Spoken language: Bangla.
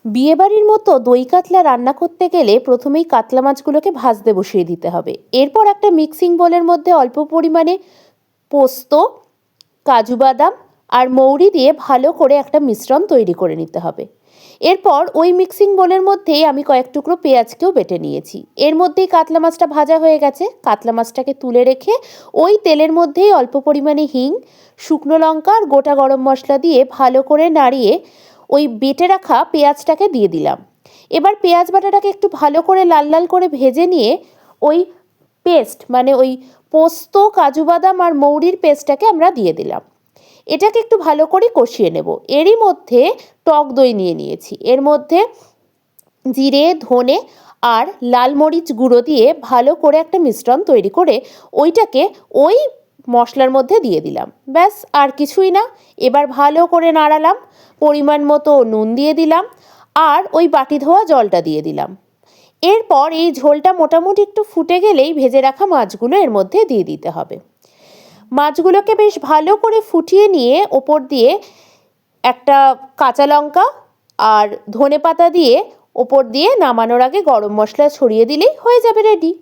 বিয়েবাড়ির মতো দই কাতলা রান্না করতে গেলে প্রথমেই কাতলা মাছগুলোকে ভাজতে বসিয়ে দিতে হবে। এরপর একটা মিক্সিং বোলের মধ্যে অল্প পরিমাণে পোস্ত, কাজু বাদাম আর মৌরি দিয়ে ভালো করে একটা মিশ্রণ তৈরি করে নিতে হবে। এরপর ওই মিক্সিং বোলের মধ্যেই আমি কয়েক টুকরো পেঁয়াজকেও বেটে নিয়েছি। এর মধ্যেই কাতলা মাছটা ভাজা হয়ে গেছে। কাতলা মাছটাকে তুলে রেখে ওই তেলের মধ্যেই অল্প পরিমাণে হিং, শুকনো লঙ্কা আর গোটা গরম মশলা দিয়ে ভালো করে নাড়িয়ে ওই বেটে রাখা পেঁয়াজটাকে দিয়ে দিলাম। এবার পেঁয়াজ বাটাটাকে একটু ভালো করে লাল লাল করে ভেজে নিয়ে ওই পেস্ট মানে ওই পোস্ত, কাজু বাদাম আর মৌরির পেস্টটাকে আমরা দিয়ে দিলাম। এটাকে একটু ভালো করে কষিয়ে নেব। এরই মধ্যে টক দই নিয়ে নিয়েছি। এর মধ্যে জিরে, ধনে আর লাল মরিচ গুঁড়ো দিয়ে ভালো করে একটা মিশ্রণ তৈরি করে ওইটাকে ওই মশলার মধ্যে দিয়ে দিলাম। ব্যাস, আর কিছুই না। এবার ভালো করে নাড়ালাম, পরিমাণ মতো নুন দিয়ে দিলাম আর ওই বাটি ধোয়া জলটা দিয়ে দিলাম। এরপর এই ঝোলটা মোটামুটি একটু ফুটে গেলেই ভেজে রাখা মাছগুলো এর মধ্যে দিয়ে দিতে হবে। মাছগুলোকে বেশ ভালো করে ফুটিয়ে নিয়ে ওপর দিয়ে একটা কাঁচা লঙ্কা আর ধনেপাতা দিয়ে ওপর দিয়ে নামানোর আগে গরম মশলা ছড়িয়ে দিলেই হয়ে যাবে রেডি।